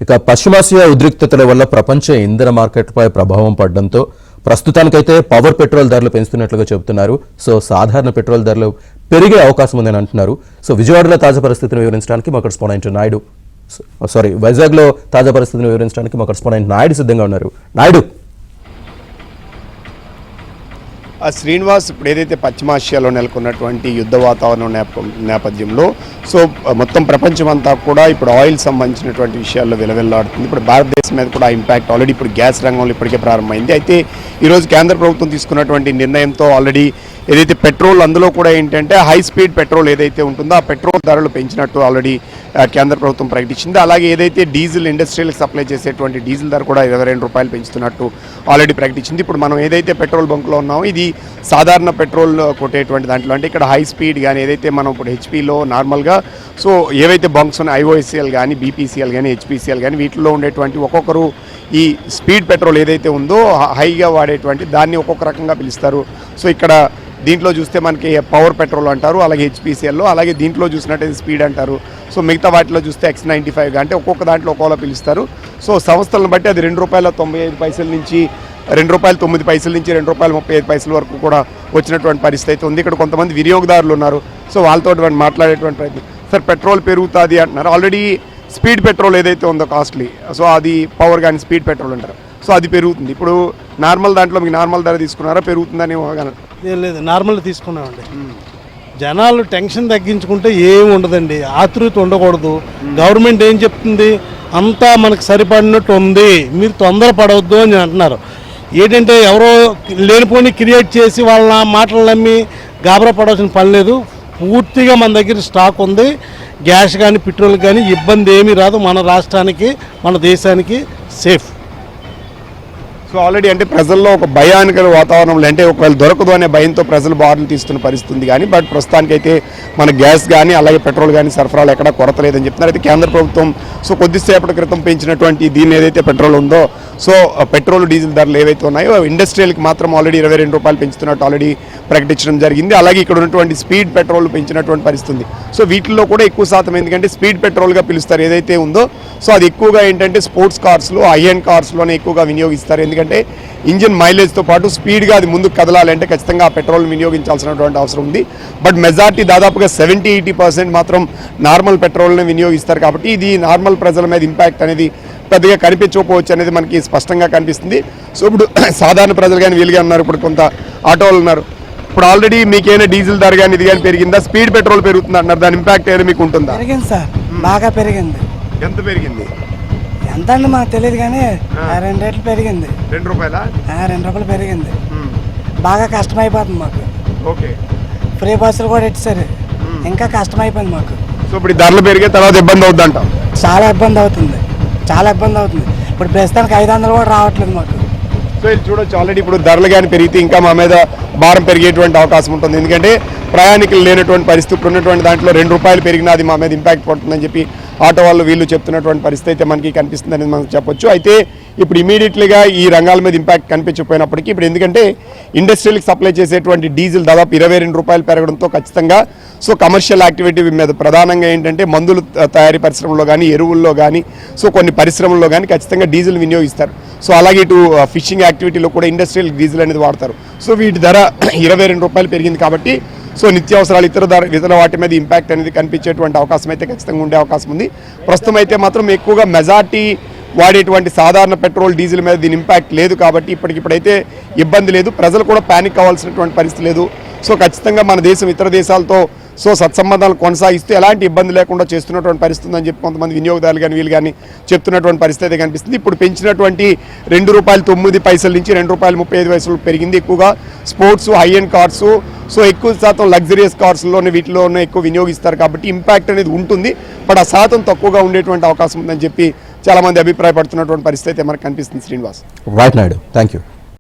ఇక పశ్చిమాసియా ఉద్రిక్తతల వల్ల ప్రపంచ ఇంధన మార్కెట్పై ప్రభావం పడడంతో ప్రస్తుతానికైతే పవర్ పెట్రోల్ ధరలు పెంచుతున్నట్లుగా చెబుతున్నారు. సో సాధారణ పెట్రోల్ ధరలు పెరిగే అవకాశం ఉందని అంటున్నారు. సో విజయవాడలో తాజా పరిస్థితిని వివరించడానికి మా కరెస్పాండెంట్ నాయుడు వైజాగ్లో తాజా పరిస్థితిని వివరించడానికి మా కరెస్పాండెంట్ నాయుడు సిద్ధంగా ఉన్నారు. నాయుడు, శ్రీనివాస్, ఇప్పుడు ఏదైతే పశ్చిమాసియాలో నెలకొన్నటువంటి యుద్ధ వాతావరణం నేపథ్యంలో సో మొత్తం ప్రపంచం అంతా కూడా ఇప్పుడు ఆయిల్ సంబంధించినటువంటి విషయాల్లో విలవిల్లాడుతుంది. ఇప్పుడు భారతదేశం మీద కూడా ఇంపాక్ట్ ఆల్రెడీ ఇప్పుడు గ్యాస్ రంగంలో ఇప్పటికే ప్రారంభమైంది. అయితే ఈరోజు కేంద్ర ప్రభుత్వం తీసుకున్నటువంటి నిర్ణయంతో ఆల్రెడీ ఏదైతే పెట్రోల్, అందులో కూడా ఏంటంటే హై స్పీడ్ పెట్రోల్ ఏదైతే ఉంటుందో ఆ పెట్రోల్ ధరలు పెంచినట్టు ఆల్రెడీ కేంద్ర ప్రభుత్వం ప్రకటించింది. అలాగే ఏదైతే డీజిల్ ఇండస్ట్రియల్కి సప్లై చేసేటువంటి డీజిల్ ధర కూడా 22 రూపాయలు పెంచుతున్నట్టు ఆల్రెడీ ప్రకటించింది. ఇప్పుడు మనం ఏదైతే పెట్రోల్ బంక్లో ఉన్నామో ఇది సాధారణ పెట్రోల్ కొట్టేటువంటి దాంట్లో, అంటే ఇక్కడ హై స్పీడ్ కానీ ఏదైతే మనం ఇప్పుడు హెచ్పీలో నార్మల్గా సో ఏవైతే బంక్స్ ఉన్నాయి ఐఓఎస్సీఎల్ కానీ బీపీసీఎల్ కానీ హెచ్పీసీఎల్ కానీ వీటిలో ఉండేటువంటి ఒక్కొక్కరు ఈ స్పీడ్ పెట్రోల్ ఏదైతే ఉందో హైగా వాడేటువంటి దాన్ని ఒక్కొక్క రకంగా పిలుస్తారు. సో ఇక్కడ దీంట్లో చూస్తే మనకి పవర్ పెట్రోల్ అంటారు, అలాగే హెచ్పీసీఎల్లో, అలాగే దీంట్లో చూసినట్టయితే స్పీడ్ అంటారు. సో మిగతా వాటిలో చూస్తే X95 అంటే ఒక్కొక్క దాంట్లో ఒక్కోలా పిలుస్తారు. సో సంస్థలను బట్టి అది ₹2.95 నుంచి ₹2.09 నుంచి ₹2.35 వరకు కూడా వచ్చినటువంటి పరిస్థితి అయితే ఉంది. ఇక్కడ కొంతమంది వినియోగదారులు ఉన్నారు. సో వాళ్ళతో మాట్లాడేటువంటి ప్రయత్నం. సార్, పెట్రోల్ పెరుగుతుంది అంటున్నారు. ఆల్రెడీ స్పీడ్ పెట్రోల్ ఏదైతే ఉందో కాస్ట్లీ, సో అది పవర్ కానీ స్పీడ్ పెట్రోల్ అంటారు. సో అది పెరుగుతుంది. ఇప్పుడు నార్మల్ దాంట్లో మీకు నార్మల్ ధర తీసుకున్నారా, పెరుగుతుందని? లేదు, నార్మల్ తీసుకున్నామండి. జనాలు టెన్షన్ తగ్గించుకుంటే ఏమి ఉండదండి, ఆతృత ఉండకూడదు. గవర్నమెంట్ ఏం చెప్తుంది, అంతా మనకు సరిపడినట్టు ఉంది, మీరు తొందరపడవద్దు అని అంటున్నారు. ఏంటంటే ఎవరో లేనిపోని క్రియేట్ చేసి వాళ్ళ మాటలు నమ్మి గాబరా పడాల్సిన పని లేదు. పూర్తిగా మన దగ్గర స్టాక్ ఉంది. గ్యాస్ కానీ పెట్రోల్ కానీ ఇబ్బంది ఏమీ రాదు. మన రాష్ట్రానికి, మన దేశానికి సేఫ్. సో ఆల్రెడీ అంటే ప్రజల్లో ఒక భయానికర వాతావరణంలో, అంటే ఒకవేళ దొరకదు అనే భయంతో ప్రజలు బారులు తీస్తున్న పరిస్థితి ఉంది. కానీ బట్ ప్రస్తుతానికైతే మన గ్యాస్ కానీ అలాగే పెట్రోల్ కానీ సరఫరాలు ఎక్కడా కొరత లేదని చెప్తున్నారు. అయితే కేంద్ర ప్రభుత్వం సో కొద్దిసేపటి క్రితం పెంచినటువంటి దీన్ని ఏదైతే పెట్రోల్ ఉందో, సో పెట్రోల్ డీజిల్ ధరలు ఏవైతే ఉన్నాయో ఇండస్ట్రియల్కి మాత్రం ఆల్రెడీ 22 రూపాయలు పెంచుతున్నట్టు ఆల్రెడీ ప్రకటించడం జరిగింది. అలాగే ఇక్కడ ఉన్నటువంటి స్పీడ్ పెట్రోల్ పెంచినటువంటి పరిస్థితి ఉంది. సో వీటిల్లో కూడా ఎక్కువ శాతం ఎందుకంటే స్పీడ్ పెట్రోల్గా పిలుస్తారు ఏదైతే ఉందో, సో అది ఎక్కువగా ఏంటంటే స్పోర్ట్స్ కార్స్లో, హై ఎండ్ కార్స్లోనే ఎక్కువగా వినియోగిస్తారు. ఎందుకంటే ఇంజిన్ మైలేజ్తో పాటు స్పీడ్గా అది ముందుకు కదలాలంటే ఖచ్చితంగా ఆ పెట్రోల్ వినియోగించాల్సినటువంటి అవసరం ఉంది. బట్ మెజార్టీ దాదాపుగా 70-80% మాత్రం నార్మల్ పెట్రోల్ని వినియోగిస్తారు. కాబట్టి ఇది నార్మల్ ప్రజల మీద ఇంపాక్ట్ అనేది పెద్దగా కనిపించకపోవచ్చు అనేది మనకి స్పష్టంగా కనిపిస్తుంది. సో ఇప్పుడు సాధారణ ప్రజలు కానీ వీలుగా ఉన్నారు, ఇప్పుడు కొంత ఆటోలు ఉన్నారు. ఇప్పుడు ఆల్రెడీ మీకేమైనా డీజిల్ ధర కానీ ఇది కానీ పెరిగిందా, స్పీడ్ పెట్రోల్ పెరుగుతుంది అంటున్నారు, దాని ఇంపాక్ట్ ఏమైనా మీకు ఉంటుందా? పెరిగింది సార్, బాగా పెరిగింది. ఎంత పెరిగింది? ఎంత అండి మాకు తెలియదు కానీ 2 రేట్లు పెరిగింది. ₹2? ₹2 పెరిగింది. బాగా కష్టమైపోతుంది మాకు. ఓకే, ఫ్రీ బస్సులు కూడా ఇచ్చారు, ఇంకా కష్టమైపోయింది మాకు. సో ఇప్పుడు ధరలు పెరిగే తర్వాత ఇబ్బంది అవుద్ది అంట? చాలా ఇబ్బంది అవుతుంది, చాలా ఇబ్బంది అవుతుంది. ఇప్పుడు ప్రస్తుతానికి 500 కూడా రావట్లేదు మాకు. సో ఇది చూడొచ్చు, ఆల్రెడీ ఇప్పుడు ధరలు కానీ పెరిగితే ఇంకా మా మీద భారం పెరిగేటువంటి అవకాశం ఉంటుంది. ఎందుకంటే ప్రయాణికులు లేనటువంటి పరిస్థితి, ఇప్పుడు ఉన్నటువంటి దాంట్లో ₹2 పెరిగినా అది మా మీద ఇంపాక్ట్ పడుతుందని చెప్పి ఆటో వాళ్ళు వీళ్ళు చెప్తున్నటువంటి పరిస్థితి అయితే మనకి కనిపిస్తుంది అనేది మనం చెప్పొచ్చు. అయితే ఇప్పుడు ఇమీడియట్లీగా ఈ రంగాల మీద ఇంపాక్ట్ కనిపించకపోయినప్పటికీ ఇప్పుడు ఎందుకంటే ఇండస్ట్రియల్కి సప్లై చేసేటువంటి డీజిల్ దాదాపు ₹22 పెరగడంతో ఖచ్చితంగా సో కమర్షియల్ యాక్టివిటీ మీద ప్రధానంగా ఏంటంటే మందులు తయారీ పరిశ్రమలో కానీ, ఎరువుల్లో కానీ, సో కొన్ని పరిశ్రమల్లో కానీ ఖచ్చితంగా డీజిల్ వినియోగిస్తారు. సో అలాగే ఇటు ఫిషింగ్ యాక్టివిటీలో కూడా ఇండస్ట్రియల్ డీజిల్ అనేది వాడతారు. సో వీటి ధర ₹22 పెరిగింది. కాబట్టి సో నిత్యావసరాలు ఇతర వాటి మీద ఇంపాక్ట్ అనేది కనిపించేటువంటి అవకాశం అయితే ఖచ్చితంగా ఉండే అవకాశం ఉంది. ప్రస్తుతం అయితే మాత్రం ఎక్కువగా మెజార్టీ వాడేటువంటి సాధారణ పెట్రోల్ డీజిల్ మీద దీని ఇంపాక్ట్ లేదు. కాబట్టి ఇప్పటికిప్పుడైతే ఇబ్బంది లేదు, ప్రజలు కూడా ప్యానిక్ అవ్వాల్సినటువంటి పరిస్థితి లేదు. సో ఖచ్చితంగా మన దేశం ఇతర దేశాలతో సో సత్సంబంధాలు కొనసాగిస్తూ ఎలాంటి ఇబ్బంది లేకుండా చేస్తున్నటువంటి పరిస్థితి ఉందని చెప్పి కొంతమంది వినియోగదారులు కానీ వీళ్ళు కానీ చెప్తున్నటువంటి పరిస్థితి అయితే కనిపిస్తుంది. ఇప్పుడు పెంచినటువంటి ₹2.09 నుంచి ₹2.35 పెరిగింది. ఎక్కువగా sports, high end cars, so ఎక్కువ శాతం లగ్జరియస్ కార్స్లోనే వీటిలోనే ఎక్కువ వినియోగిస్తారు. కాబట్టి ఇంపాక్ట్ అనేది ఉంటుంది, బట్ ఆ శాతం తక్కువగా ఉండేటువంటి అవకాశం ఉందని చెప్పి చాలామంది అభిప్రాయపడుతున్నటువంటి పరిస్థితి అయితే మనకు కనిపిస్తుంది. Srinivas. Right Naidu, thank you.